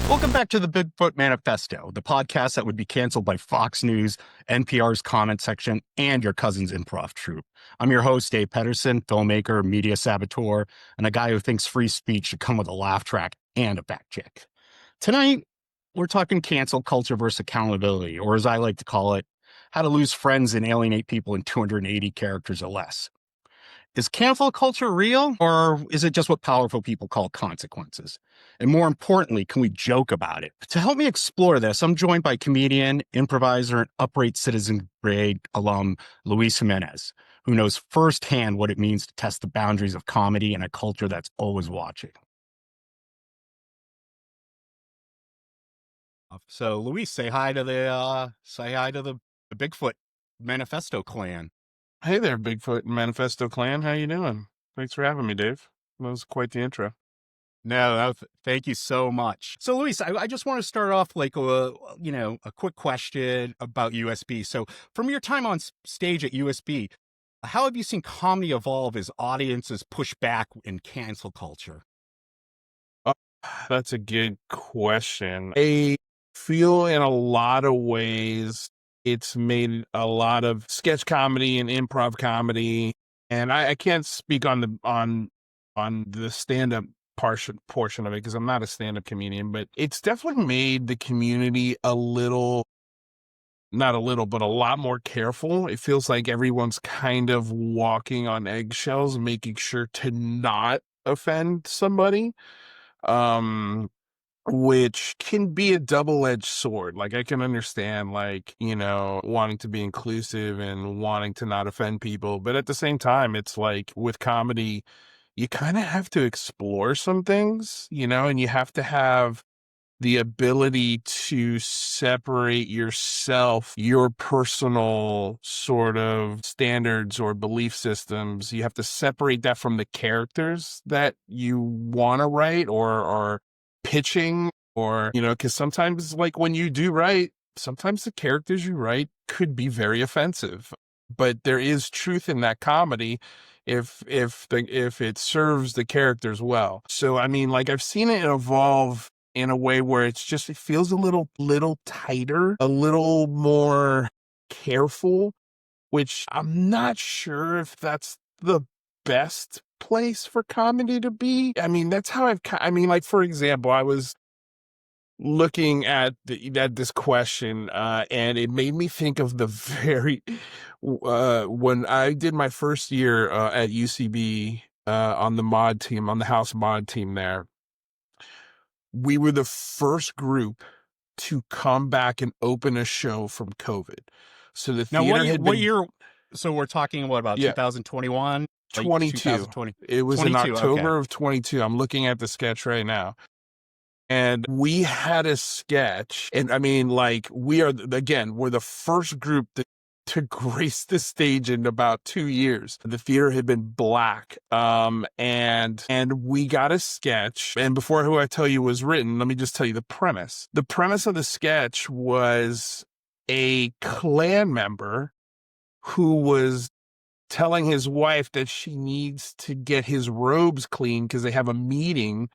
Welcome back to the Bigfoot Manifesto, the podcast that would be canceled by Fox News, NPR's comment section, and your cousin's improv troupe. I'm your host, Dave Pederson, filmmaker, media saboteur, and a guy who thinks free speech should come with a laugh track and a fact check. Tonight, we're talking cancel culture versus accountability, or as I like to call it, how to lose friends and alienate people in 280 characters or less. Is cancel culture real, or is it just what powerful people call consequences? And more importantly, can we joke about it? To help me explore this, I'm joined by comedian, improviser, and upright Citizens Brigade alum Luis Jiminez, who knows firsthand what it means to test the boundaries of comedy in a culture that's always watching. So, Luis, say hi to the Bigfoot Manifesto clan. Hey there, Bigfoot Manifesto clan. How you doing? Thanks for having me, Dave. That was quite the intro. No, thank you so much. So, Luis, I just want to start off like a quick question about USB. So, from your time on stage at USB, how have you seen comedy evolve as audiences push back in cancel culture? That's a good question. I feel in a lot of ways it's made a lot of sketch comedy and improv comedy, and I can't speak on the stand-up portion of it because I'm not a stand-up comedian, but it's definitely made the community a lot more careful. It feels like everyone's kind of walking on eggshells, making sure to not offend somebody. Which can be a double-edged sword. Like, I can understand, like, wanting to be inclusive and wanting to not offend people. But at the same time, it's like with comedy, you kind of have to explore some things, and you have to have the ability to separate yourself, your personal sort of standards or belief systems. You have to separate that from the characters that you want to write or pitching, or, because sometimes, like, when you do write, sometimes the characters you write could be very offensive, but there is truth in that comedy if it serves the characters well. So, I mean, like, I've seen it evolve in a way where it feels a little tighter, a little more careful, which I'm not sure if that's the best place for comedy to be. I mean, that's how like, for example, I was looking at this question, and it made me think of the when I did my first year at UCB on the house mod team there. We were the first group to come back and open a show from COVID. So the theater what year? So we're talking about 2021? 22. 2020. It was in October of 22. I'm looking at the sketch right now. And we had a sketch, and I mean, like, we're the first group to grace the stage in about 2 years. The theater had been black. And we got a sketch. And before who I tell you was written, let me just tell you the premise. The premise of the sketch was a Klan member who was telling his wife that she needs to get his robes clean because they have a meeting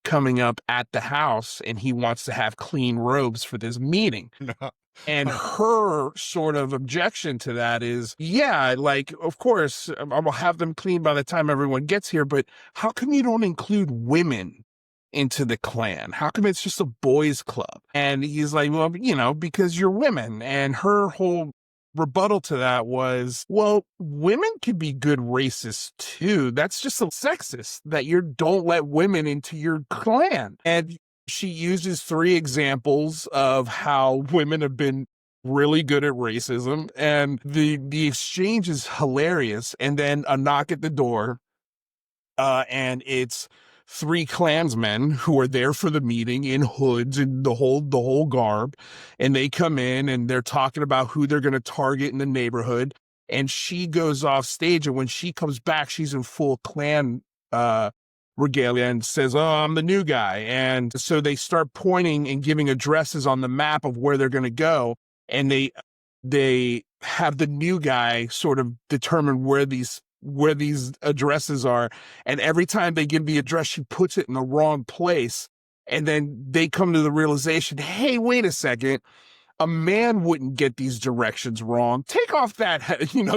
coming up at the house and he wants to have clean robes for this meeting. And her sort of objection to that is, yeah, like, of course, I'm gonna have them clean by the time everyone gets here, but how come you don't include women into the Klan? How come it's just a boys club? And he's like, well, because you're women. And her whole rebuttal to that was, well, women could be good racists too. That's just so sexist that you don't let women into your Klan. And she uses 3 examples of how women have been really good at racism, and the exchange is hilarious. And then a knock at the door, and it's 3 Klansmen who are there for the meeting in hoods and the whole garb, and they come in and they're talking about who they're going to target in the neighborhood. And she goes off stage, and when she comes back, she's in full Klan regalia and says, oh, I'm the new guy. And so they start pointing and giving addresses on the map of where they're going to go. And they have the new guy sort of determine where these addresses are. And every time they give the address, she puts it in the wrong place. And then they come to the realization, hey, wait a second. A man wouldn't get these directions wrong. Take off that,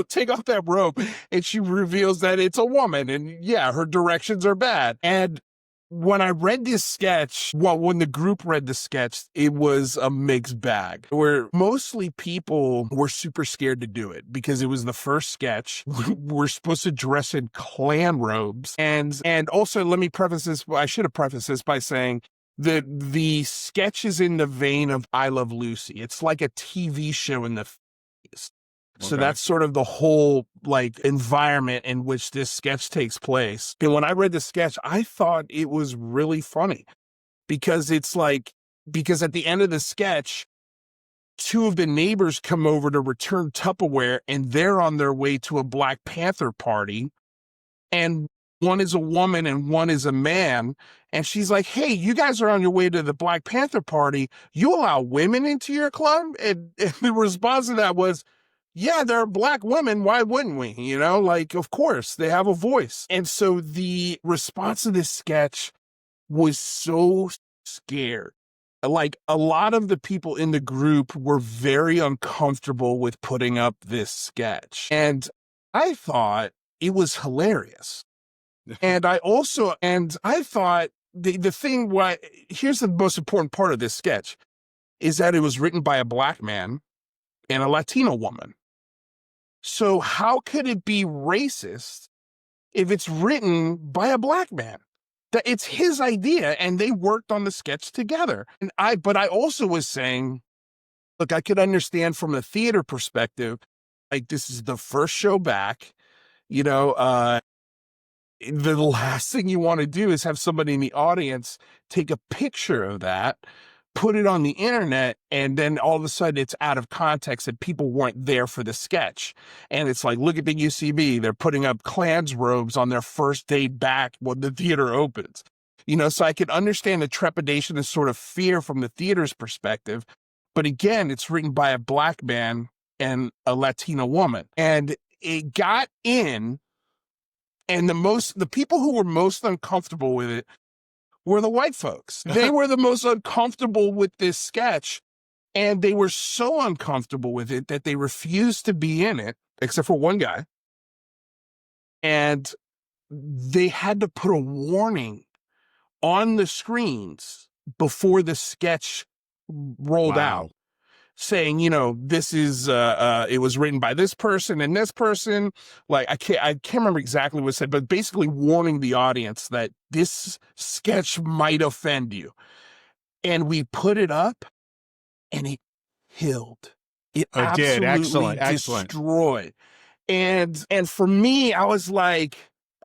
take off that robe. And she reveals that it's a woman. And yeah, her directions are bad. And when I read this sketch, when the group read the sketch, it was a mixed bag where mostly people were super scared to do it because it was the first sketch. We're supposed to dress in clan robes. And also, let me preface this. I should have prefaced this by saying, the sketch is in the vein of I Love Lucy. It's like a TV show in the 50s. So that's sort of the whole like environment in which this sketch takes place. And when I read the sketch, I thought it was really funny because at the end of the sketch, two of the neighbors come over to return Tupperware and they're on their way to a Black Panther party. And one is a woman and one is a man. And she's like, hey, you guys are on your way to the Black Panther party. You allow women into your club? And the response to that was, yeah, they're Black women. Why wouldn't we? Of course, they have a voice. And so the response to this sketch was so scared. Like, a lot of the people in the group were very uncomfortable with putting up this sketch. And I thought it was hilarious. And I thought here's the most important part of this sketch is that it was written by a Black man and a Latino woman. So how could it be racist if it's written by a Black man? That it's his idea and they worked on the sketch together. But I also was saying, look, I could understand from a theater perspective, like this is the first show back, the last thing you want to do is have somebody in the audience take a picture of that, put it on the internet, and then all of a sudden it's out of context and people weren't there for the sketch. And it's like, look at the UCB. They're putting up Klan's robes on their first day back when the theater opens. So I could understand the trepidation and sort of fear from the theater's perspective. But again, it's written by a Black man and a Latina woman. And it got in. And the people who were most uncomfortable with it were the white folks. They were the most uncomfortable with this sketch. And they were so uncomfortable with it that they refused to be in it, except for one guy. And they had to put a warning on the screens before the sketch rolled out, saying, this is, it was written by this person and this person. Like, I can't remember exactly what it said, but basically warning the audience that this sketch might offend you. And we put it up and it killed. It absolutely destroyed. And for me, I was like,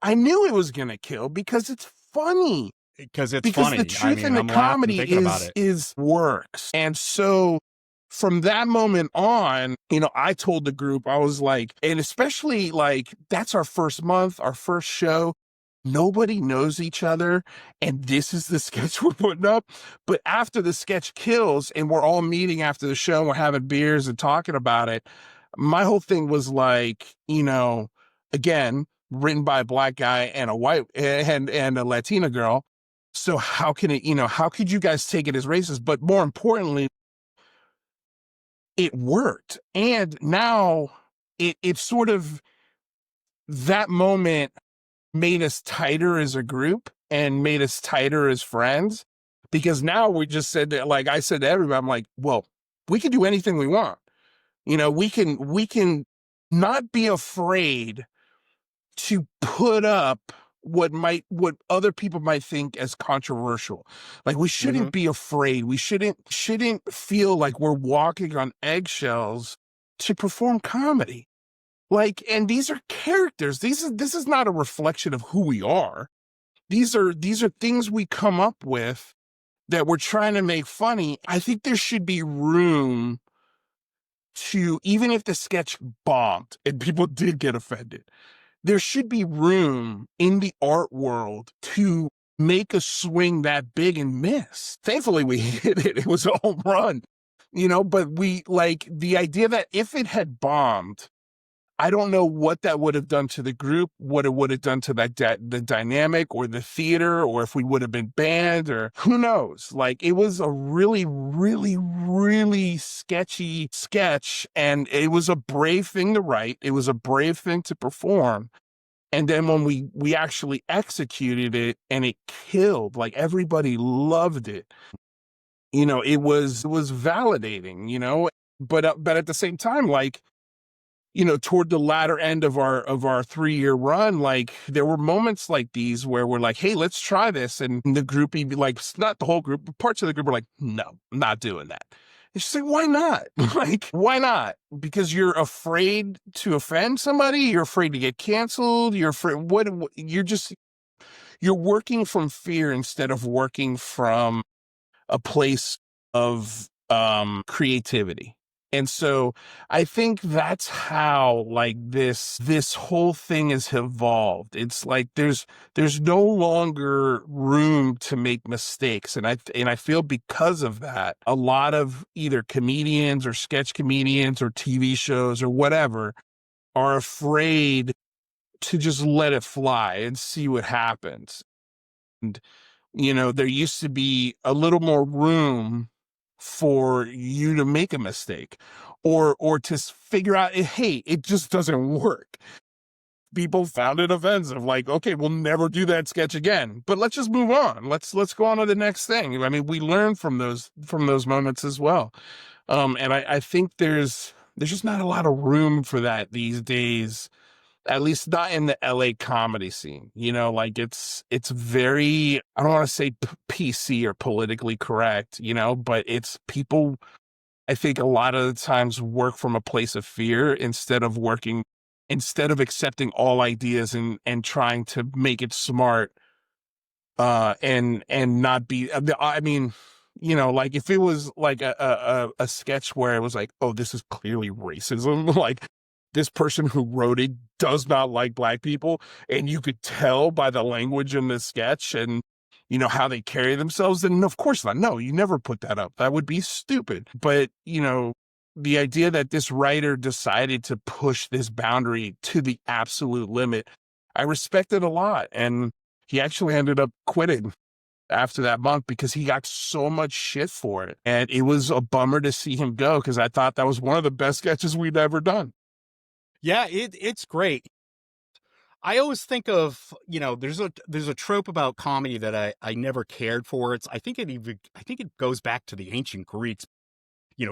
I knew it was going to kill because it's funny. Because the truth in the comedy is works. And so from that moment on, I told the group, I was like, and especially like, that's our first month, our first show. Nobody knows each other. And this is the sketch we're putting up. But after the sketch kills and we're all meeting after the show, and we're having beers and talking about it. My whole thing was like, again, written by a Black guy and a white and a Latina girl. So how can it, how could you guys take it as racist? But more importantly, it worked. And now it sort of, that moment made us tighter as a group and made us tighter as friends, because now we just said that, like I said to everybody, I'm like, well, we can do anything we want. We can not be afraid to put up what other people might think as controversial. Like, we shouldn't be afraid. We shouldn't feel like we're walking on eggshells to perform comedy. Like, and these are characters. This is not a reflection of who we are. These are things we come up with that we're trying to make funny. I think there should be room to, even if the sketch bombed and people did get offended, there should be room in the art world to make a swing that big and miss. Thankfully, we hit it. It was a home run, but we, like, the idea that if it had bombed, I don't know what that would have done to the group, what it would have done to the dynamic or the theater, or if we would have been banned, or who knows. Like, it was a really, really, really sketchy sketch, and it was a brave thing to write. It was a brave thing to perform. And then when we actually executed it and it killed, like, everybody loved it. It was validating, but at the same time, like, toward the latter end of our 3-year run, like, there were moments like these where we're like, hey, let's try this. And the group, be like, not the whole group, but parts of the group were like, no, I'm not doing that. It's just like, why not? Like, why not? Because you're afraid to offend somebody? You're afraid to get canceled? You're afraid, you're working from fear instead of working from a place of creativity. And so I think that's how, like, this whole thing has evolved. It's like there's no longer room to make mistakes. And I feel because of that, a lot of either comedians or sketch comedians or TV shows or whatever are afraid to just let it fly and see what happens. And there used to be a little more room for you to make a mistake or to figure out, hey, it just doesn't work. People found it offensive. Like, okay, we'll never do that sketch again, but let's just move on. Let's go on to the next thing. I mean, we learn from those moments as well. And I think there's just not a lot of room for that these days. At least not in the LA comedy scene, like it's very, I don't want to say PC or politically correct, but it's people, I think a lot of the times work from a place of fear instead of accepting all ideas and trying to make it smart, and not be, I mean, like, if it was like a sketch where it was like, oh, this is clearly racism, like, this person who wrote it does not like Black people, and you could tell by the language in the sketch and, how they carry themselves, then of course not. No, you never put that up. That would be stupid. But, the idea that this writer decided to push this boundary to the absolute limit, I respect it a lot. And he actually ended up quitting after that month because he got so much shit for it. And it was a bummer to see him go because I thought that was one of the best sketches we'd ever done. Yeah, it's great. I always think of, there's a trope about comedy that I never cared for. I think it goes back to the ancient Greeks.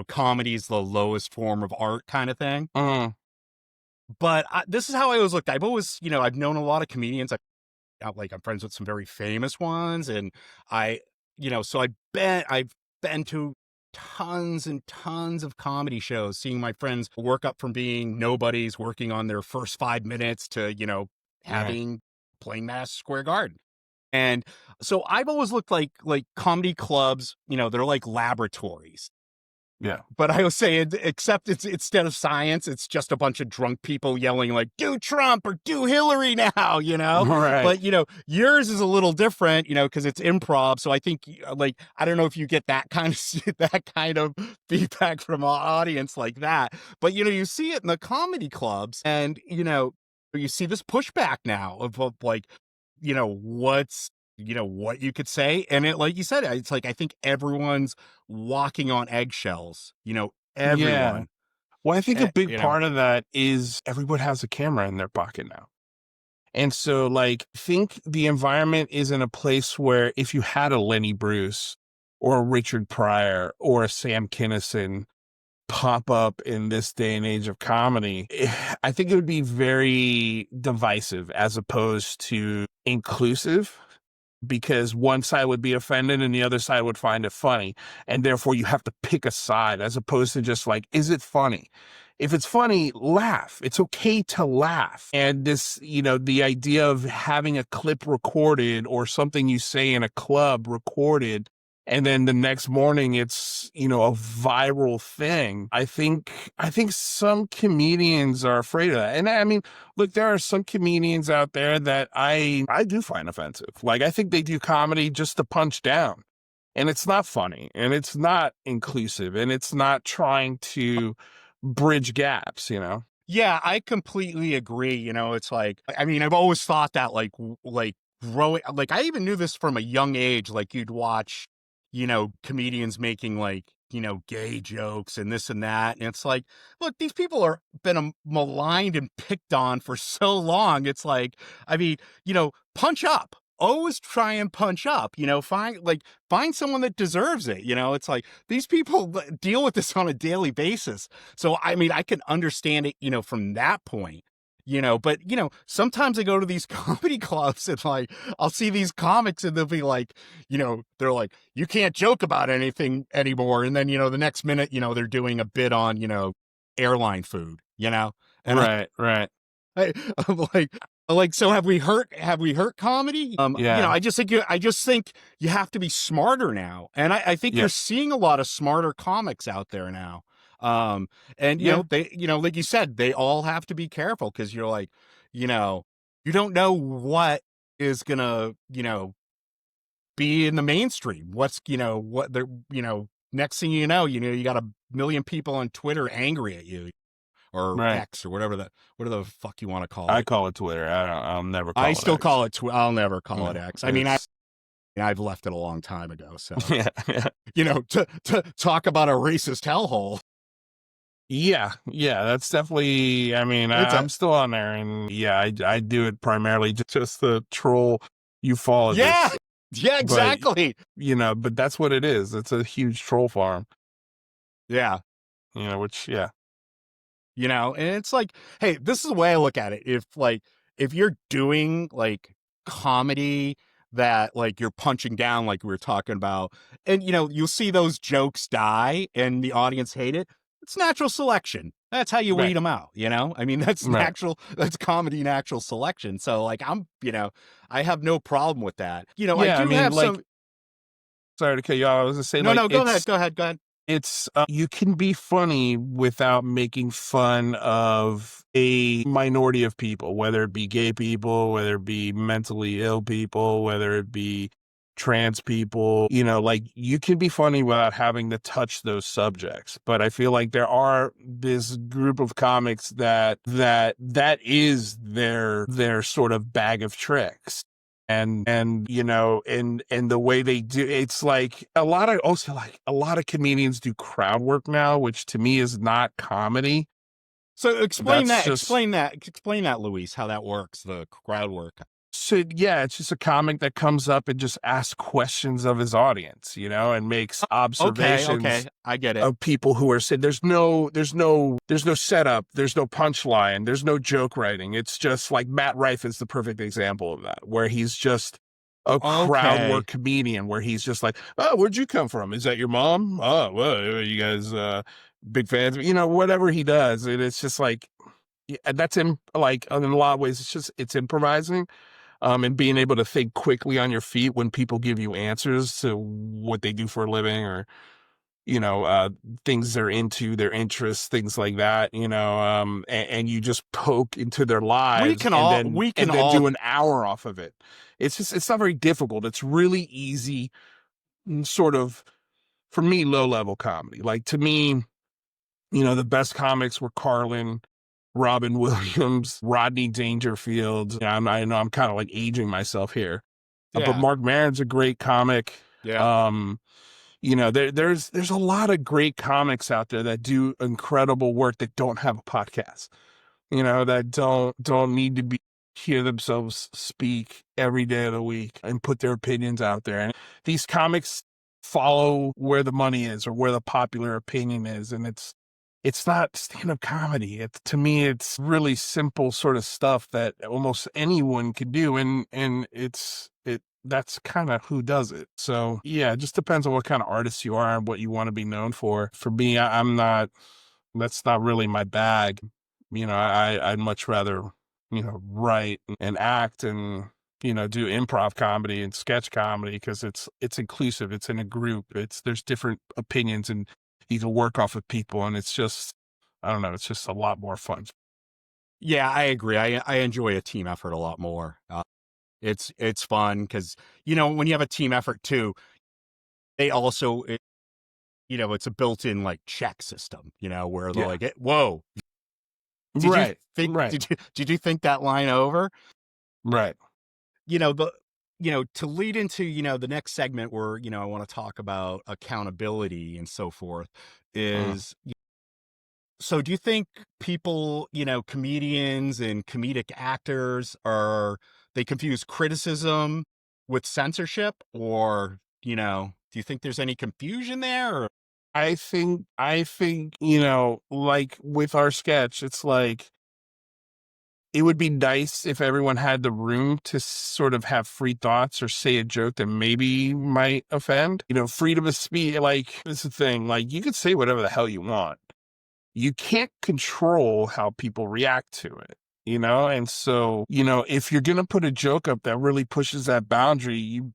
Comedy is the lowest form of art kind of thing. But this is how I always looked. I've always, I've known a lot of comedians. I'm friends with some very famous ones, and so I've been to tons and tons of comedy shows, seeing my friends work up from being nobodies, working on their first 5 minutes to, playing Madison Square Garden. And so I've always looked like comedy clubs, they're like laboratories. Yeah. But I always say, except instead of science, it's just a bunch of drunk people yelling like, do Trump or do Hillary now, Right. But, yours is a little different, because it's improv. So I think, I don't know if you get that kind of feedback from an audience like that. But, you see it in the comedy clubs, and, you see this pushback now of like, what you could say. And it, like you said, it's like, I think everyone's walking on eggshells, everyone. Yeah. Well, I think a big part of that is everyone has a camera in their pocket now. And so, like, think the environment is in a place where if you had a Lenny Bruce or a Richard Pryor or a Sam Kinison pop up in this day and age of comedy, I think it would be very divisive as opposed to inclusive, because one side would be offended and the other side would find it funny. And therefore you have to pick a side as opposed to just like, is it funny? If it's funny, laugh. It's okay to laugh. And this, the idea of having a clip recorded or something you say in a club recorded, and then the next morning it's, a viral thing. I think some comedians are afraid of that. And I mean, look, there are some comedians out there that I do find offensive. Like, I think they do comedy just to punch down. And it's not funny, and it's not inclusive, and it's not trying to bridge gaps, Yeah, I completely agree. It's like, I mean, I've always thought that like growing, like I even knew this from a young age. Like you'd watch, comedians making like, gay jokes and this and that. And it's like, look, these people are been maligned and picked on for so long. It's like, I mean, punch up. Always try and punch up, find someone that deserves it. It's like these people deal with this on a daily basis. So, I mean, I can understand it, from that point, but, sometimes I go to these comedy clubs and like, I'll see these comics and they'll be like, they're like, you can't joke about anything anymore. And then, the next minute, they're doing a bit on, airline food, and Right. I'm like, so have we hurt comedy? Yeah. I just think you have to be smarter now. And I think Yeah. you're seeing a lot of smarter comics out there now. And Yeah. they, like you said, they all have to be careful because you're like, you don't know what is gonna, be in the mainstream. What they're, next thing you got a million people on Twitter angry at you or Right. X or whatever the fuck you want to call I it. call it Twitter. I'll never call I it still X. call it I'll never call it Yeah. X. I mean, I've left it a long time ago. So, Yeah. Yeah. to talk about a racist hellhole. Yeah, that's definitely. I mean, It's I'm still on there, and yeah, I do it primarily just the troll yeah, ufologists. yeah, But exactly. but that's what it is. It's a huge troll farm. Yeah. Which yeah, And it's like, hey, this is the way I look at it. If you're doing like comedy that like you're punching down, like we were talking about, and you'll see those jokes die and the audience hate it. It's natural selection. That's how you right, weed them out. I mean, that's right. that's comedy natural selection. So like, I have no problem with that. I Yeah, I do mean, have like, some, sorry to cut you off. I was gonna say, no, like, no, go ahead. it's you can be funny without making fun of a minority of people, whether it be gay people, whether it be mentally ill people, whether it be trans people. Like, you can be funny without having to touch those subjects. But I feel like there are this group of comics that is their sort of bag of tricks. And the way they do, it's like a lot of comedians do crowd work now, which to me is not comedy. So explain That's that, just Luis, how that works, the crowd work. so yeah, it's just a comic that comes up and just asks questions of his audience, and makes Okay, observations I get it. of people who are saying there's no setup, there's no punchline, there's no joke writing. It's just like Matt Rife is the perfect example of that, where he's just a crowd Okay. work comedian, where he's just like, oh, where'd you come from? Is that your mom? Oh, well, you guys big fans, whatever he does. And it's just like, yeah, that's him. Like, in a lot of ways, it's improvising, and being able to think quickly on your feet when people give you answers to what they do for a living, or things they're into, their interests, things like that, and you just poke into their We lives can and all then we can all do an hour off of it. It's not very difficult. It's really easy, sort of, for me, low level comedy. Like, to me, the best comics were Carlin, Robin Williams, Rodney Dangerfield. I know I'm kind of like aging myself here, but yeah. Mark Maron's a great comic. Yeah. Um, there's a lot of great comics out there that do incredible work that don't have a podcast. That don't need to be hear themselves speak every day of the week and put their opinions out there. And these comics follow where the money is or where the popular opinion is, and it's not stand-up comedy. To me, it's really simple sort of stuff that almost anyone could do, and that's kind of who does it. So yeah, it just depends on what kind of artist you are and what you want to be known for. For me, I'm not. That's not really my bag. I'd much rather write and act and do improv comedy and sketch comedy, because it's inclusive. It's in a group. There's different opinions and you can work off of people, and it's just, I don't know, it's just a lot more fun. Yeah, I agree. I enjoy a team effort a lot more. It's fun because when you have a team effort too, they also it's a built-in like check system. Where they're Yeah. like, whoa, Did you Right. think Right. did you think that line over? Right. You know, to lead into, the next segment where, I want to talk about accountability and so forth Mm. is, so do you think people, comedians and comedic actors they confuse criticism with censorship, or, do you think there's any confusion there? Or? I think, like with our sketch, it's like, it would be nice if everyone had the room to sort of have free thoughts or say a joke that maybe might offend. Freedom of speech, like, it's the thing. Like, you could say whatever the hell you want. You can't control how people react to it, And so, if you're going to put a joke up that really pushes that boundary, you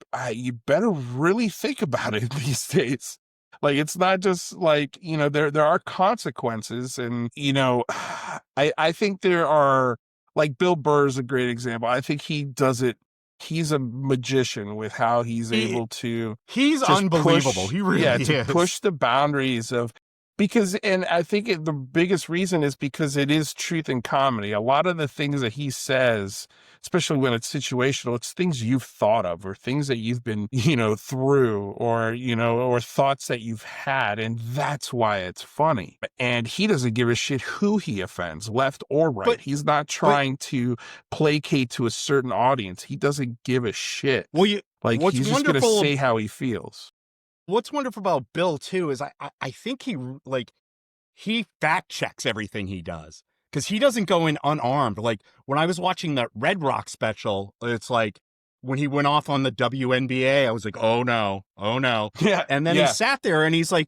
better really think about it these days. Like, it's not just like, there are consequences, and, I think there are, like, Bill Burr is a great example. I think he does it. He's a magician with how he's able to He's just unbelievable. He really to is. push the boundaries of, because, and I think the biggest reason is because it is truth in comedy. A lot of the things that he says, especially when it's situational, it's things you've thought of or things that you've been, through, or, or thoughts that you've had. And that's why it's funny. And he doesn't give a shit who he offends, left or right. But He's not trying to placate to a certain audience. He doesn't give a shit. Well, He's just going to say how he feels. What's wonderful about Bill too is I think he fact checks everything he does, because he doesn't go in unarmed. Like when I was watching that Red Rock special, it's like when he went off on the WNBA, I was like, oh no. Yeah. And then he sat there and he's like,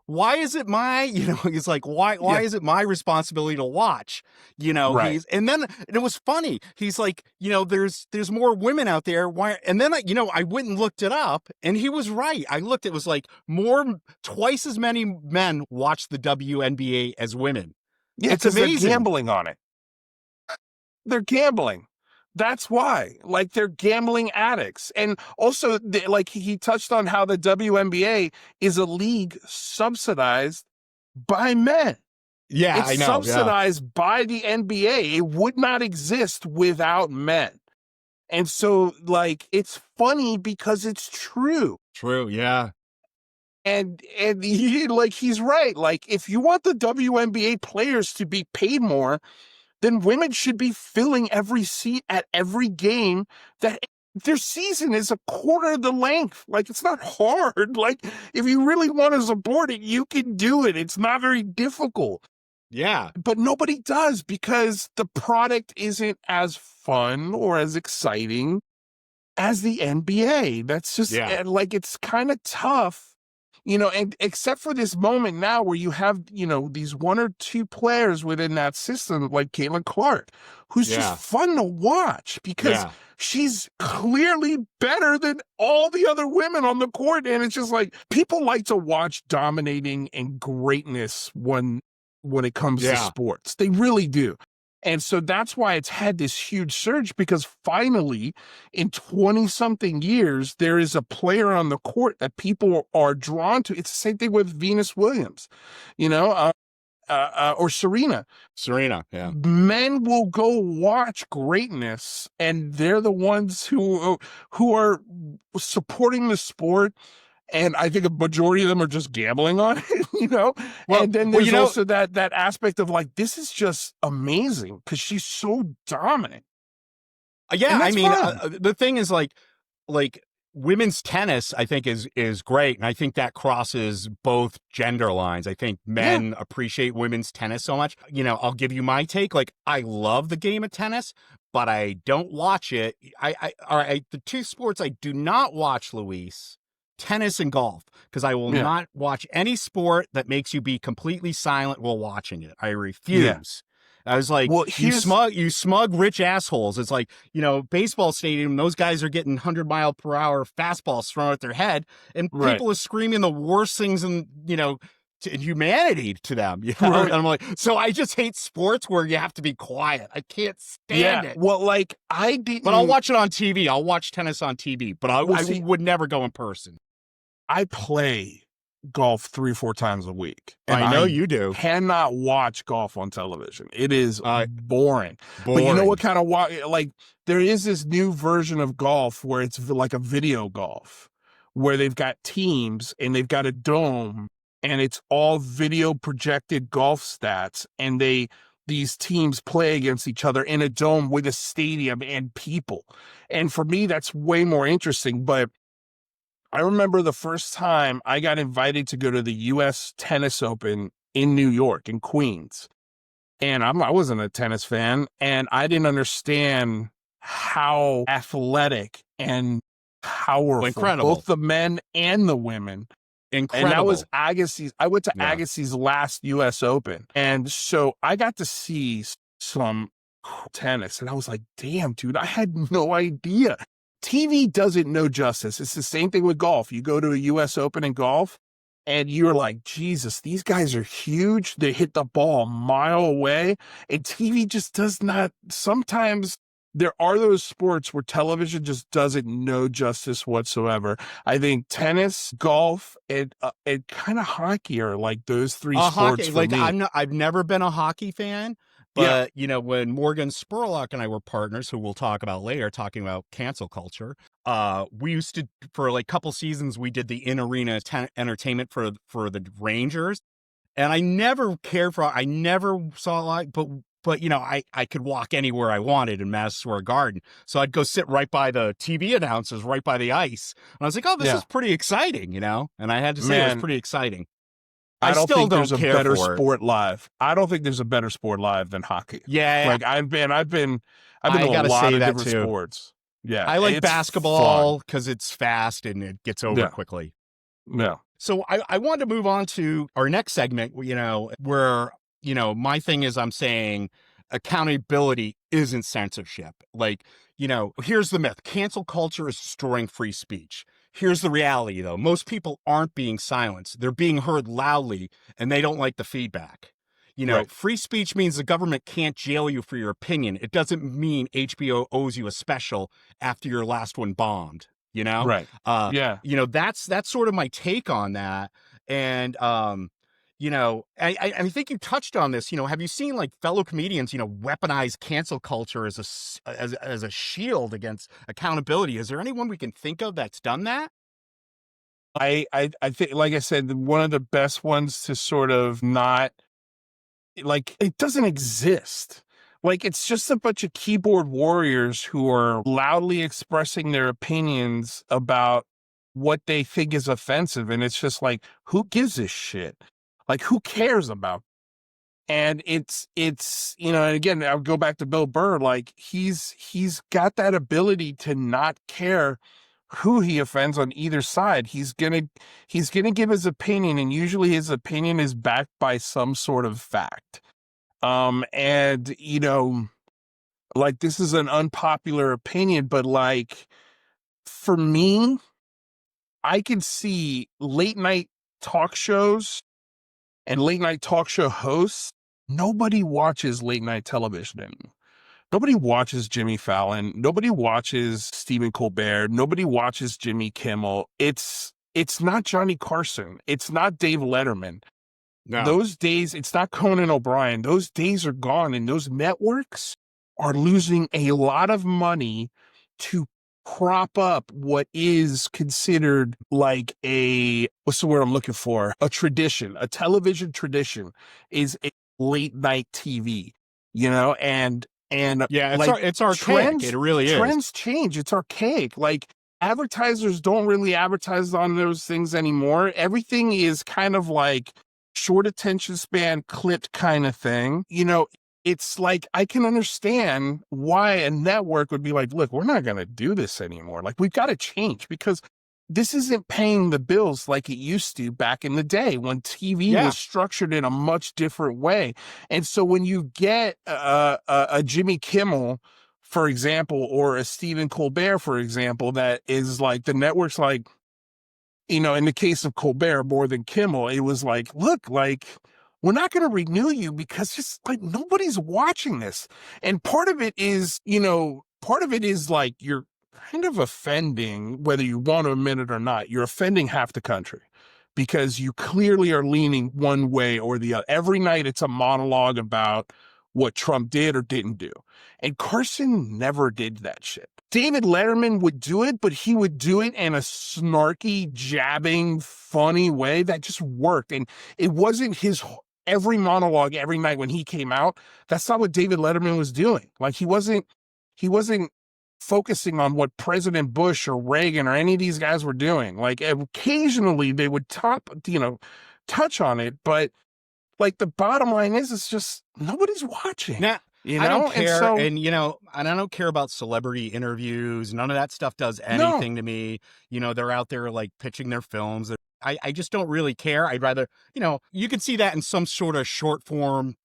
why is it my, he's like, why is it my responsibility to watch? Right. And it was funny. He's like, there's more women out there. Why? And then I went and looked it up, and he was right. It was like twice as many men watch the WNBA as women. Yeah, it's amazing. amazing. They're gambling on it. They're gambling. That's why. Like, they're gambling addicts. And also, like, he touched on how the WNBA is a league subsidized by men. Yeah, it's I know. Subsidized by the NBA. It would not exist without men. And so, like, it's funny because it's true. True, yeah. And he's right. Like, if you want the WNBA players to be paid more, then women should be filling every seat at every game. That their season is a quarter of the length. Like, it's not hard. Like, if you really want to support it, you can do it. It's not very difficult. Yeah. But nobody does, because the product isn't as fun or as exciting as the NBA. That's just like, it's kind of tough. And except for this moment now where you have, these one or two players within that system, like Caitlin Clark, who's just fun to watch because she's clearly better than all the other women on the court. And it's just like, people like to watch dominating and greatness when it comes to sports. They really do. And so that's why it's had this huge surge, because finally, in 20-something years, there is a player on the court that people are drawn to. It's the same thing with Venus Williams, or Serena. Serena, yeah. Men will go watch greatness, and they're the ones who are supporting the sport. And I think a majority of them are just gambling on it, Well, and then there's also that aspect of, like, this is just amazing because she's so dominant. Yeah, I mean, the thing is, like women's tennis, I think is great, and I think that crosses both gender lines. I think men appreciate women's tennis so much. I'll give you my take. Like, I love the game of tennis, but I don't watch it. All right, the two sports I do not watch, Luis: tennis and golf, because I will not watch any sport that makes you be completely silent while watching it. I refuse. Yeah. I was like, well, you smug rich assholes. It's like, baseball stadium, those guys are getting 100-mile-per-hour fastballs thrown at their head, and people are screaming the worst things in humanity to them. Right. And I'm like, so I just hate sports where you have to be quiet. I can't stand it. Well, like, I didn't. But I'll watch it on TV. I'll watch tennis on TV, but I would never go in person. I play golf 3 or 4 times a week. And I know you do. Cannot watch golf on television. It is boring. But you know what kind of like there is this new version of golf where it's like a video golf where they've got teams and they've got a dome and it's all video projected golf stats and these teams play against each other in a dome with a stadium and people. And for me, that's way more interesting. But I remember the first time I got invited to go to the U.S. Tennis Open in New York, in Queens. And I wasn't a tennis fan, and I didn't understand how athletic and powerful both the men and the women. Incredible. And that was Agassi's. I went to Agassi's last U.S. Open. And so I got to see some tennis. And I was like, damn, dude, I had no idea. TV doesn't know justice. It's the same thing with golf. You go to a U.S. Open in golf, and you're like, Jesus, these guys are huge. They hit the ball a mile away. And TV just does not. Sometimes there are those sports where television just doesn't know justice whatsoever. I think tennis, golf, and kind of hockey are like those three sports hockey, for like me. I've never been a hockey fan, but you know, when Morgan Spurlock and I were partners, who we'll talk about later, talking about cancel culture, we used to, for like a couple seasons, we did the in-arena entertainment for the Rangers, and I never cared for. I never saw like, but you know, I could walk anywhere I wanted in Madison Square Garden. So I'd go sit right by the TV announcers, right by the ice. And I was like, oh, this is pretty exciting, you know? And I had to say it was pretty exciting. I don't think there's a better sport live. I don't think there's a better sport live than hockey. Yeah. Like I've been to a lot of different sports. Yeah. I like basketball because it's fast and it gets over quickly. Yeah. So I wanted to move on to our next segment, you know, where, you know, my thing is I'm saying accountability isn't censorship. Like, you know, here's the myth. Cancel culture is destroying free speech. Here's the reality, though. Most people aren't being silenced. They're being heard loudly, and they don't like the feedback. You know, free speech means the government can't jail you for your opinion. It doesn't mean HBO owes you a special after your last one bombed, you know? Right. You know, that's sort of my take on that. And, you know, I think you touched on this. You know, have you seen like fellow comedians, you know, weaponize cancel culture as a shield against accountability? Is there anyone we can think of that's done that? I think, like I said, one of the best ones to sort of not like it doesn't exist. Like it's just a bunch of keyboard warriors who are loudly expressing their opinions about what they think is offensive, and it's just like, who gives a shit? Like, who cares about? And it's, you know, and again, I'll go back to Bill Burr. Like he's got that ability to not care who he offends on either side. He's going to give his opinion. And usually his opinion is backed by some sort of fact. And you know, like this is an unpopular opinion, but like for me, I can see late night talk shows and late night talk show hosts. Nobody watches late night television anymore. Nobody watches Jimmy Fallon. Nobody watches Stephen Colbert. Nobody watches Jimmy Kimmel. It's not Johnny Carson. It's not Dave Letterman. No. Those days, it's not Conan O'Brien. Those days are gone, and those networks are losing a lot of money to prop up what is considered like what's the word I'm looking for? A tradition, a television tradition is a late night TV, you know, and yeah, it's archaic. Trends, it really is. Trends change. It's archaic. Like advertisers don't really advertise on those things anymore. Everything is kind of like short attention span, clipped kind of thing. You know, it's like, I can understand why a network would be like, look, we're not going to do this anymore. Like, we've got to change because this isn't paying the bills like it used to back in the day when TV was structured in a much different way. And so when you get a Jimmy Kimmel, for example, or a Stephen Colbert, for example, that is like the network's like, you know, in the case of Colbert more than Kimmel, it was like, look, like, we're not going to renew you because just like nobody's watching this. And part of it is, you know, like you're kind of offending, whether you want to admit it or not, you're offending half the country because you clearly are leaning one way or the other. Every night it's a monologue about what Trump did or didn't do. And Carson never did that shit. David Letterman would do it, but he would do it in a snarky, jabbing, funny way that just worked. And it wasn't his every monologue every night when he came out. That's not what David Letterman was doing. Like he wasn't focusing on what President Bush or Reagan or any of these guys were doing. Like occasionally they would touch on it, but like the bottom line is, it's just nobody's watching. Now, you know? I don't care, and I don't care about celebrity interviews. None of that stuff does anything to me. They're out there like pitching their films. I just don't really care. I'd rather, you could see that in some sort of short form,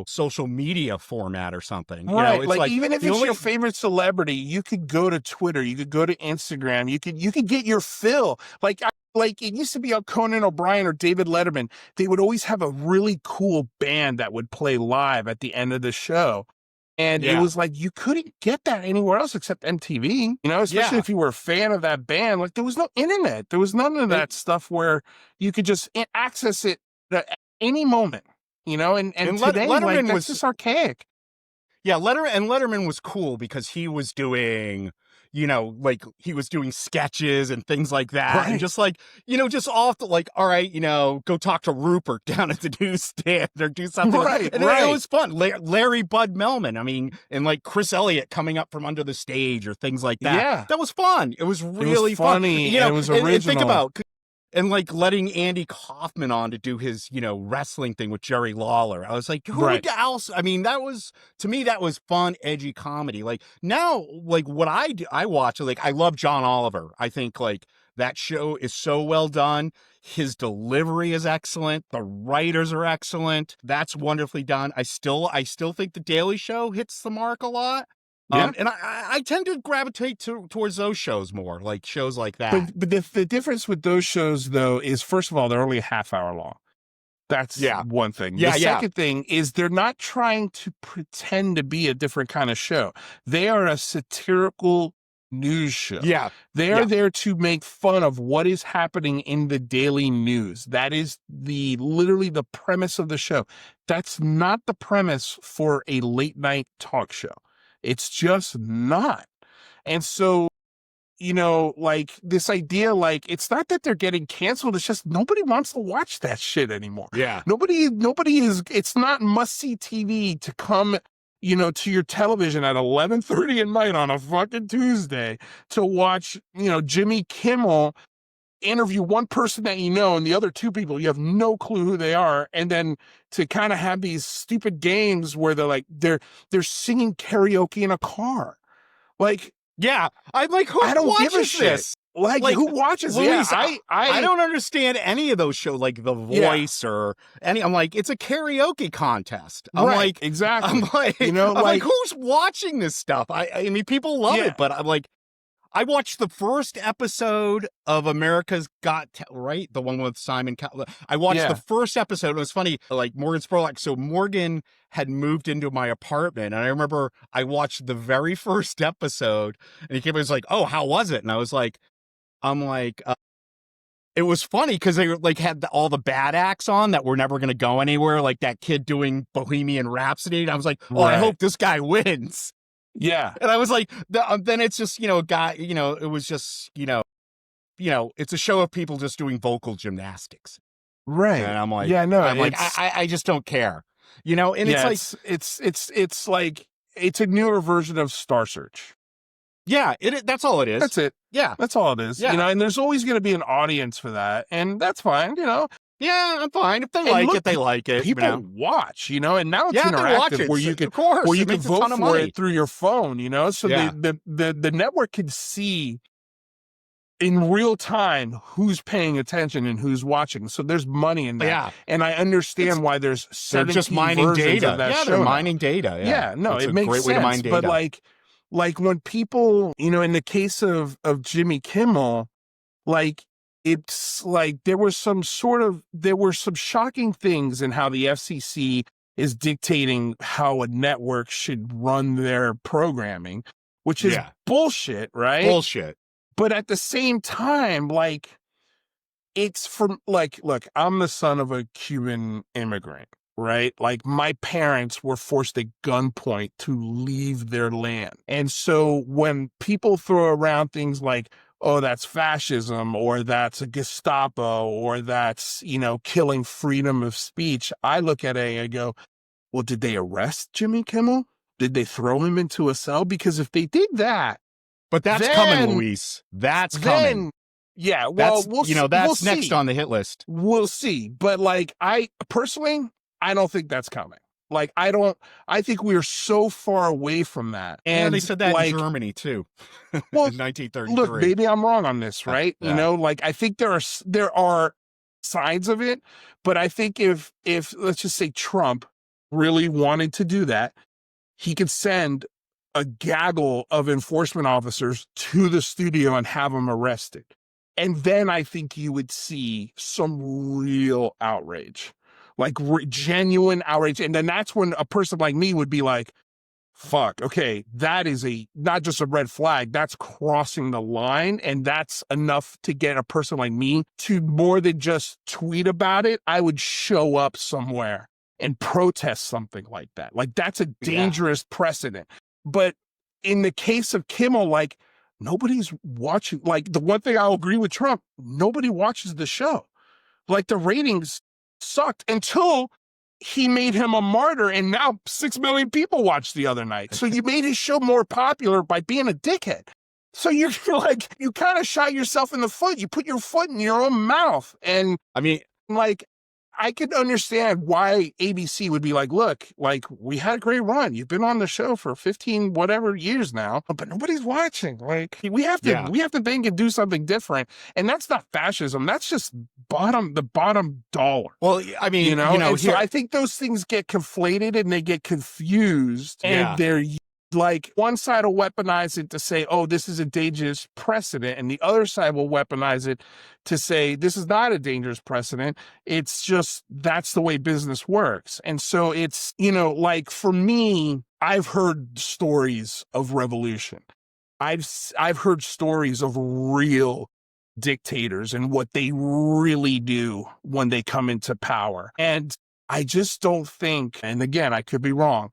social media format or something. Right. It's like even if it's your favorite celebrity, you could go to Twitter, you could go to Instagram, you could get your fill. Like it used to be on Conan O'Brien or David Letterman. They would always have a really cool band that would play live at the end of the show. And it was like, you couldn't get that anywhere else except MTV, especially if you were a fan of that band. Like there was no internet. There was none of that stuff where you could just access it at any moment, and today, Letterman that's just archaic. Yeah. Letterman was cool because he was doing, like he was doing sketches and things like that. Right. And just like, just off the like, all right, go talk to Rupert down at the newsstand or do something. Right. And it was fun. Larry Bud Melman. And like Chris Elliott coming up from under the stage or things like that. Yeah. That was fun. It was really funny. And it was original. And think about, and like letting Andy Kaufman on to do his, wrestling thing with Jerry Lawler. I was like, who else? I mean, to me, that was fun, edgy comedy. Like now, like what I do, I watch, like I love John Oliver. I think like that show is so well done. His delivery is excellent. The writers are excellent. That's wonderfully done. I still think The Daily Show hits the mark a lot. Yeah. And I tend to gravitate towards those shows more, like shows like that. But the difference with those shows, though, is first of all, they're only a half hour long. That's one thing. The second thing is they're not trying to pretend to be a different kind of show. They are a satirical news show. Yeah. They are there to make fun of what is happening in the daily news. That is literally the premise of the show. That's not the premise for a late night talk show. It's just not. And so, like this idea, like it's not that they're getting canceled. It's just nobody wants to watch that shit anymore. Yeah. Nobody is, it's not must-see TV to come, to your television at 11:30 at night on a fucking Tuesday to watch, Jimmy Kimmel interview one person that and the other two people you have no clue who they are, and then to kind of have these stupid games where they're singing karaoke in a car. Like, I'm like, who I don't give a shit. This? Like who watches Luis, I don't understand any of those shows, like The Voice or any. I'm like, it's a karaoke contest. I'm like, exactly. I'm like, like, who's watching this stuff? I mean, people love it, but I'm like, I watched the first episode of America's right? The one with Simon Cowell. I watched the first episode. It was funny, like Morgan Spurlock. So Morgan had moved into my apartment. And I remember I watched the very first episode and he came and was like, oh, how was it? And I was like, it was funny because they like had all the bad acts on that were never going to go anywhere. Like that kid doing Bohemian Rhapsody. And I was like, oh, I hope this guy wins. Yeah. And I was like, then it's just, a guy, it was just, it's a show of people just doing vocal gymnastics. Right. And I'm like, I just don't care, and it's like, it's like, it's a newer version of Star Search. Yeah. That's all it is. That's it. Yeah. That's all it is. Yeah. And there's always going to be an audience for that. And that's fine, Yeah, I'm fine. If they like it, they like it. People watch, and now it's interactive where you can, vote for it through your phone, so the network can see in real time who's paying attention and who's watching. So there's money in that. Yeah. And I understand why there's 17 just mining data. Of that show. They're mining data. Yeah, no, it's it a makes great sense. Way to mine data. But like when people, in the case of Jimmy Kimmel, like, it's like there were some shocking things in how the FCC is dictating how a network should run their programming, which is bullshit, right? Bullshit. But at the same time, like, it's from like, look, I'm the son of a Cuban immigrant, right? Like my parents were forced at gunpoint to leave their land. And so when people throw around things like, oh, that's fascism, or that's a Gestapo, or that's, killing freedom of speech, I look at it and I go, well, did they arrest Jimmy Kimmel? Did they throw him into a cell? Because if they did that, But that's coming, then, Luis. That's coming. yeah, well, That's we'll next see. on the hit list. We'll see. But like, I personally, I don't think that's coming. Like, I think we're so far away from that. And they said that like, in Germany too, well, in 1933. look, maybe I'm wrong on this, right? Yeah. Like I think there are signs of it, but I think if let's just say Trump really wanted to do that, he could send a gaggle of enforcement officers to the studio and have them arrested. And then I think you would see some real outrage, like genuine outrage. And then that's when a person like me would be like, fuck, okay, that is not just a red flag, that's crossing the line. And that's enough to get a person like me to more than just tweet about it. I would show up somewhere and protest something like that. Like that's a dangerous precedent. But in the case of Kimmel, like nobody's watching. Like the one thing I'll agree with Trump, nobody watches the show. Like the ratings sucked until he made him a martyr, and now 6 million people watched the other night. So you made his show more popular by being a dickhead. So you're like, you kind of shot yourself in the foot. You put your foot in your own mouth. And I mean, like, I could understand why ABC would be like, look, like we had a great run. You've been on the show for 15 whatever years now, but nobody's watching. Like we have to think and do something different. And that's not fascism. That's just the bottom dollar. Well, I mean, so I think those things get conflated and they get confused, and they're like one side will weaponize it to say, oh, this is a dangerous precedent. And the other side will weaponize it to say, this is not a dangerous precedent. It's just, that's the way business works. And so it's, like for me, I've heard stories of revolution. I've heard stories of real dictators and what they really do when they come into power. And I just don't think, and again, I could be wrong,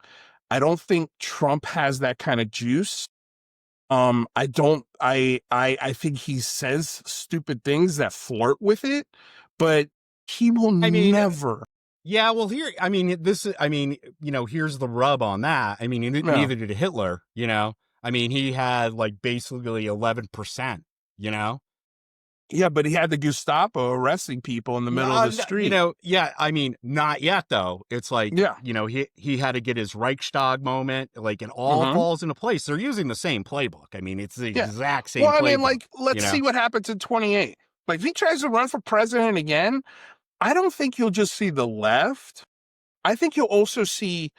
I don't think Trump has that kind of juice. I think he says stupid things that flirt with it, but he will never. Yeah, well, here's the rub on that. I mean, neither did Hitler, I mean, he had like basically 11%, Yeah, but he had the Gestapo arresting people in the middle of the street. I mean, not yet though. It's like, he had to get his Reichstag moment, like it all falls into place. They're using the same playbook. I mean, it's the exact same playbook. Well, I mean, like, let's see what happens in 28. Like, if he tries to run for president again, I don't think you'll just see the left. I think you'll also see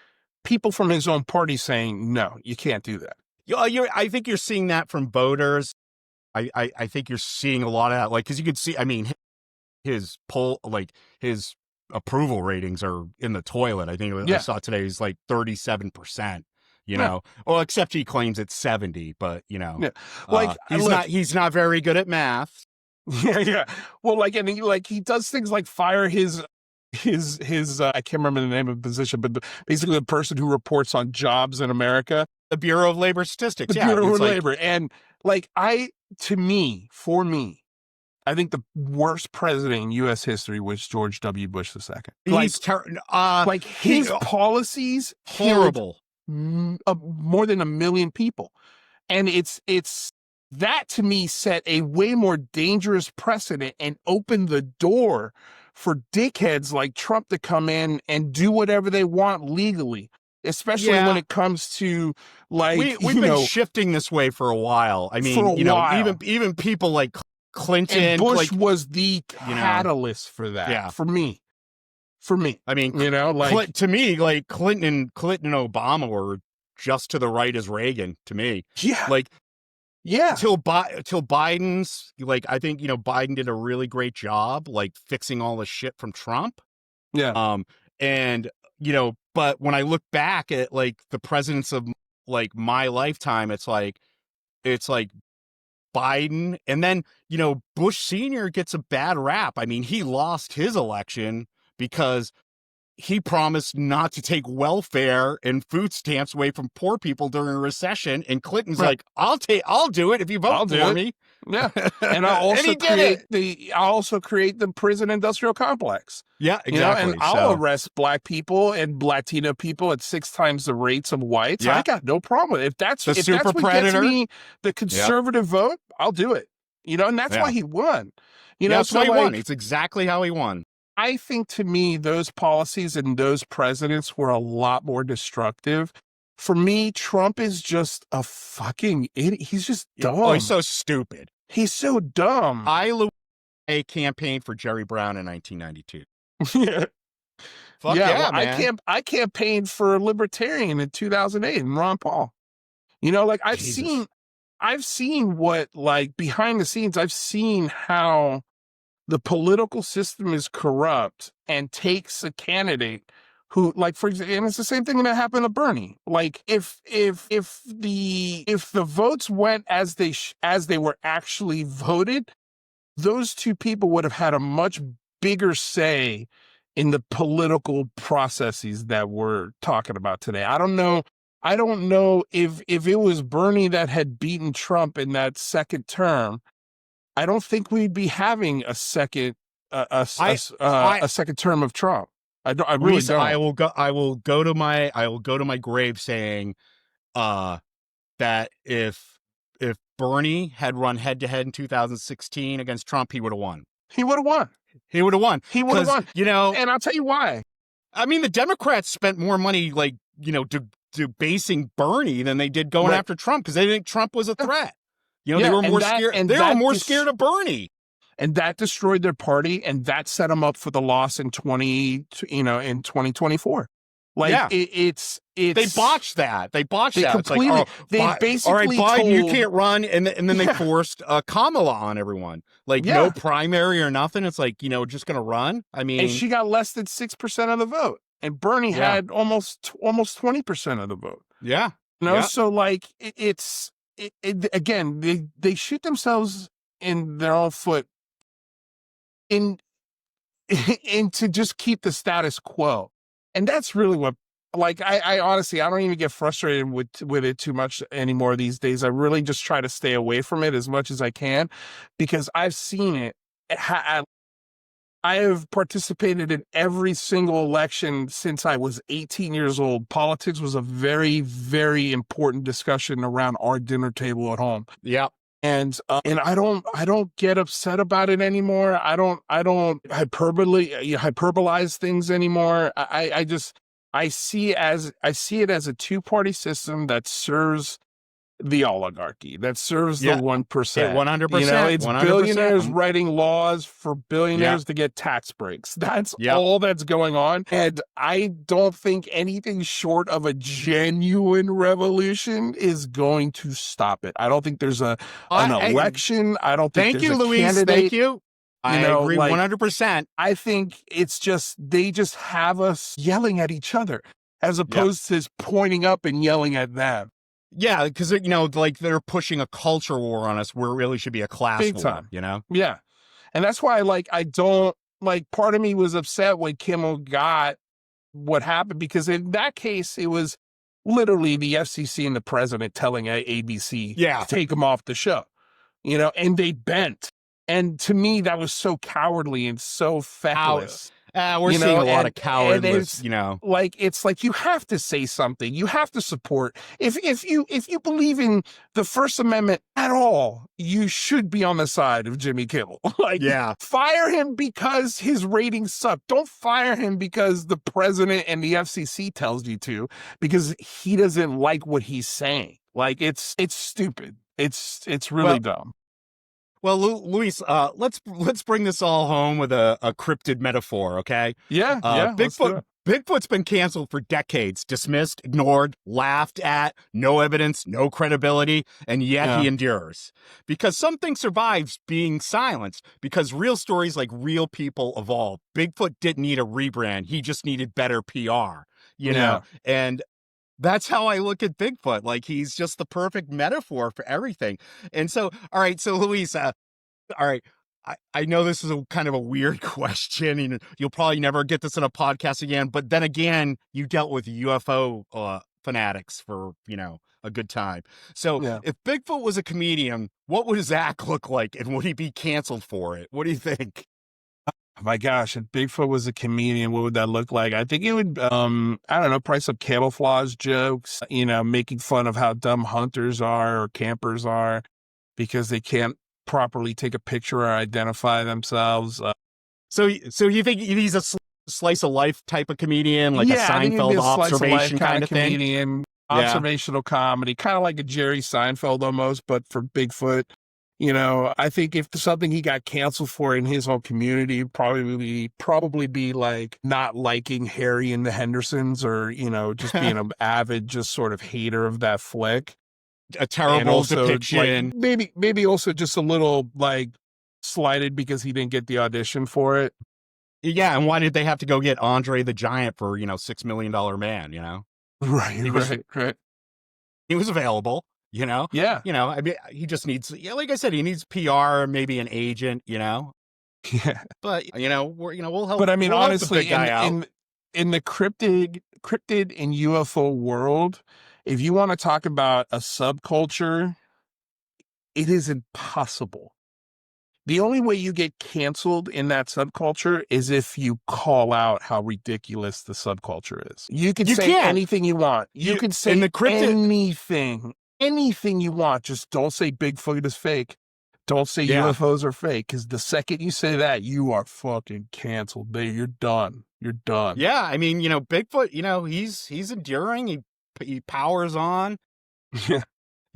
people from his own party saying, no, you can't do that. I think you're seeing that from voters. I think you're seeing a lot of that, like, because you could see, I mean, his his approval ratings are in the toilet. I think I saw today he's like 37%, well, except he claims it's 70, but he's not very good at math. Yeah. Well, like, and he does things like fire his I can't remember the name of the position, but basically the person who reports on jobs in America, the Bureau of Labor Statistics. The Bureau of Labor. And like, for me, I think the worst president in U.S. history was George W. Bush II. His policies horrible, more than 1 million people, and it's that to me set a way more dangerous precedent and opened the door for dickheads like Trump to come in and do whatever they want legally. Especially when it comes to like we've been shifting this way for a while. I mean, even people like Clinton, and Bush was the catalyst for that. Yeah. For me. I mean, to me, like Clinton and Obama were just to the right as Reagan to me. Yeah. Like, till Biden's, like, I think Biden did a really great job like fixing all the shit from Trump. Yeah. And but when I look back at like the presidents of like my lifetime, it's like Biden, and then, Bush Sr. gets a bad rap. I mean, he lost his election because he promised not to take welfare and food stamps away from poor people during a recession. And Clinton's like, I'll do it if you vote for me. Yeah. And I'll also create the prison industrial complex. Yeah, exactly. And I'll arrest black people and Latino people at 6 times the rates of whites. Yeah. I got no problem with it. If that's what gets me the conservative vote, I'll do it. And that's why he won. That's why he won. It's exactly how he won. I think, to me, those policies and those presidents were a lot more destructive. For me, Trump is just a fucking idiot. He's just dumb. Oh, he's so stupid. He's so dumb. I campaigned for Jerry Brown in 1992. Fuck man. I campaigned for a libertarian in 2008 and Ron Paul. I've seen what, like, behind the scenes, I've seen how the political system is corrupt and takes a candidate who, like, for example, and it's the same thing that happened to Bernie. Like, if the votes went as they were actually voted, those two people would have had a much bigger say in the political processes that we're talking about today. I don't know if it was Bernie that had beaten Trump in that second term. I don't think we'd be having a second second term of Trump. I really don't. I will go to my grave saying that if Bernie had run head to head in 2016 against Trump, he would have won. He would have won. He would have won. He would have won. And I'll tell you why. I mean, the Democrats spent more money, debasing Bernie than they did going after Trump because they think Trump was a threat. They were more scared. They were more scared of Bernie, and that destroyed their party, and that set them up for the loss in 2024. It's they botched that. They completely. It's like, basically all right, Biden, you can't run, and then they forced Kamala on everyone. No primary or nothing. It's like, just gonna run. I mean, and she got less than 6% of the vote, and Bernie had almost 20% of the vote. Yeah. So again, they shoot themselves in their own foot in to just keep the status quo. And that's really what, I honestly, I don't even get frustrated with it too much anymore these days. I really just try to stay away from it as much as I can because I've seen it. I have participated in every single election since I was 18 years old. Politics was a very, very important discussion around our dinner table at home. Yeah. And I don't get upset about it anymore. I don't hyperbolize things anymore. I see it as a 2-party system that serves the oligarchy, that serves the 1%. 100%. It's 100%. Billionaires writing laws for billionaires to get tax breaks. That's all that's going on. And I don't think anything short of a genuine revolution is going to stop it. I don't think there's an election. I don't think there's a Luis. candidate. Thank you. I agree 100%. I think it's they just have us yelling at each other as opposed to pointing up and yelling at them. Yeah, because they're pushing a culture war on us where it really should be a class Big war. Time. Yeah, and that's why I don't part of me was upset when Kimmel got what happened because in that case it was literally the FCC and the president telling ABC to take him off the show, and they bent, and to me that was so cowardly and so feckless. We're seeing a lot of cowardness, It's like you have to say something. You have to support. If you believe in the First Amendment at all, you should be on the side of Jimmy Kimmel. Fire him because his ratings suck. Don't fire him because the president and the FCC tells you to, because he doesn't like what he's saying. It's stupid. It's really dumb. Well, Luis, let's bring this all home with a cryptid metaphor, okay? Yeah. Bigfoot's been canceled for decades, dismissed, ignored, laughed at, no evidence, no credibility, and yet he endures. Because something survives being silenced, because real stories like real people evolve. Bigfoot didn't need a rebrand, he just needed better PR, you know? And That's how I look at Bigfoot. Like, he's just the perfect metaphor for everything. And so, all right, so Luis, all right. I know this is a kind of a weird question, and you'll probably never get this in a podcast again. But then again, you dealt with UFO fanatics for, a good time. So Yeah. if Bigfoot was a comedian, what would Zach look like, and would he be canceled for it? What do you think? My gosh, if Bigfoot was a comedian, what would that look like? I think it would, I don't know, probably some camouflage jokes, making fun of how dumb hunters are or campers are because they can't properly take a picture or identify themselves. So you think he's a slice of life type of comedian, like a I think he'd be Seinfeld a slice of life observation kind of thing? comedian, observational comedy, kind of like a Jerry Seinfeld almost, but for Bigfoot. I think if something he got canceled for in his own community, probably be like not liking Harry and the Hendersons, or just being an avid, just sort of hater of that flick. A terrible also, depiction. Like, maybe also just a little like slighted because he didn't get the audition for it. Yeah, and why did they have to go get Andre the Giant for $6 million man? Right. He was available. Yeah. I mean, he just needs, like I said, he needs PR, maybe an agent, Yeah. But we'll help. But I mean, we'll help honestly, the big guy out. in the cryptid and UFO world, if you want to talk about a subculture, it is impossible. The only way you get canceled in that subculture is if you call out how ridiculous the subculture is. You can say anything you want. You can say anything you want. Just don't say Bigfoot is fake. Don't say UFOs are fake, because the second you say that, you are fucking canceled. You're done. You're done. Yeah, I mean, Bigfoot, he's enduring. He powers on. Yeah.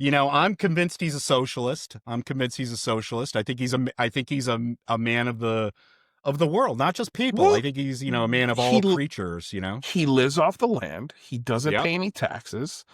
I'm convinced he's a socialist. I think he's a man of the world, not just people. Well, I think he's, a man of all creatures, He lives off the land. He doesn't pay any taxes.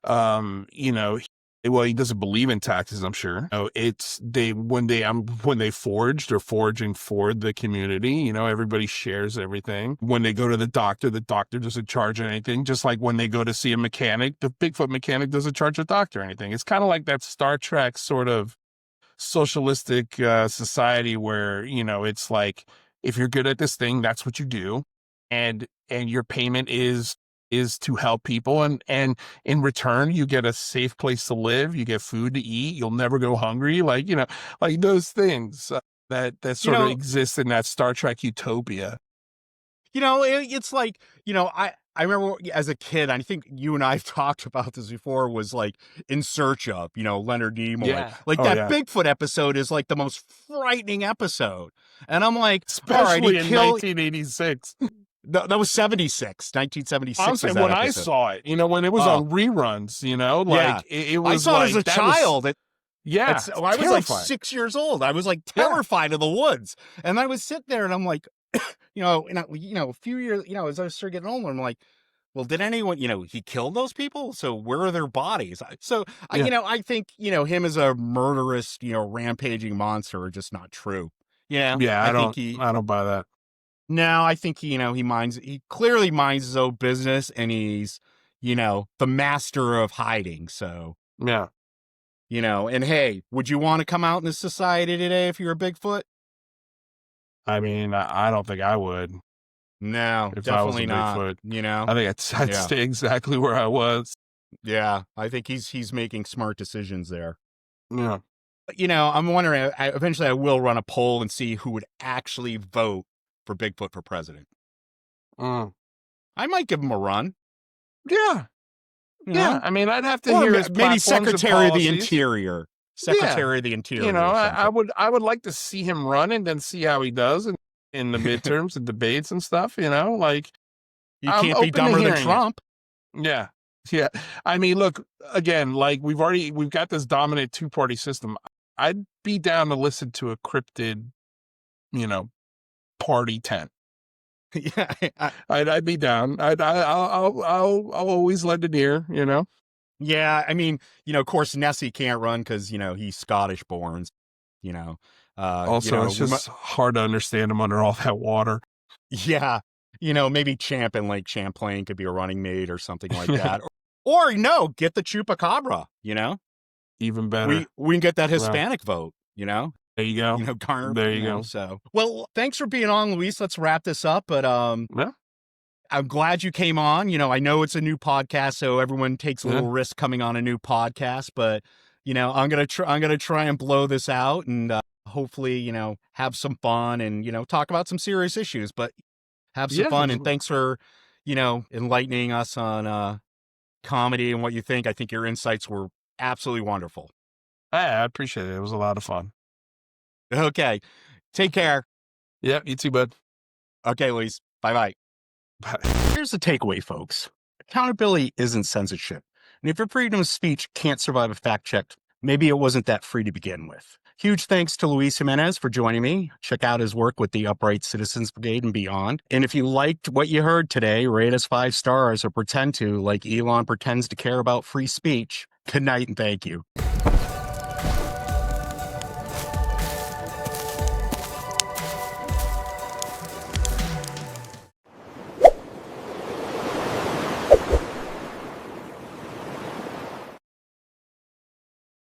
He doesn't believe in taxes, I'm sure. When they foraged or foraging for the community, everybody shares everything. When they go to the doctor doesn't charge anything. Just like when they go to see a mechanic, the Bigfoot mechanic doesn't charge the doctor anything. It's kind of like that Star Trek sort of socialistic society where, it's like, if you're good at this thing, that's what you do. And your payment is to help people, and in return you get a safe place to live, you get food to eat, you'll never go hungry, like those things that sort of exist in that Star Trek utopia. It's like, I remember as a kid, I think you and I have talked about this before, was like In Search Of, Leonard Nimoy. Bigfoot episode is like the most frightening episode. And I'm like, especially in 1986. That was 1976. I'm saying when I saw it, when it was on reruns, it was. I saw it as a child. I was like 6 years old. I was like terrified of the woods, and I would sit there and I'm like, a few years, as I started getting older, I'm like, well, did anyone, he killed those people? So where are their bodies? So, I think, him as a murderous, rampaging monster are just not true. I don't buy that. No, I think, he clearly minds his own business, and he's, the master of hiding. So, and hey, would you want to come out in this society today if you're a Bigfoot? I mean, I don't think I would. No, if definitely I was a not. Bigfoot. I think I'd stay exactly where I was. Yeah, I think he's making smart decisions there. Yeah. I'm wondering, eventually I will run a poll and see who would actually vote for Bigfoot for president. I might give him a run. Yeah. Yeah. I mean, I'd have to hear his maybe Secretary of the Interior. I would like to see him run and then see how he does in the midterms and debates and stuff, you can't be dumber than Trump. Yeah. Yeah. I mean, look, again, like we've got this dominant two-party system. I'd be down to listen to a cryptid, party tent. Yeah, I'd be down. I'll always lend an ear, Yeah, I mean, of course Nessie can't run because he's Scottish born. Also, it's just hard to understand him under all that water. Yeah, maybe Champ in Lake Champlain could be a running mate or something like that. Or no, get the chupacabra, Even better. We can get that Hispanic vote, There you go. garner. There you go. So, well, thanks for being on, Luis. Let's wrap this up. But Yeah. I'm glad you came on. I know it's a new podcast, so everyone takes a little risk coming on a new podcast. But I'm gonna try and blow this out, and hopefully, have some fun and talk about some serious issues. But have some fun, and thanks for enlightening us on comedy and what you think. I think your insights were absolutely wonderful. I appreciate it. It was a lot of fun. Okay. Take care. Yeah, you too, bud. Okay, Luis. Bye-bye. Bye. Here's the takeaway, folks. Accountability isn't censorship. And if your freedom of speech can't survive a fact check, maybe it wasn't that free to begin with. Huge thanks to Luis Jiminez for joining me. Check out his work with the Upright Citizens Brigade and beyond. And if you liked what you heard today, rate us 5 stars or pretend to, like Elon pretends to care about free speech. Good night and thank you.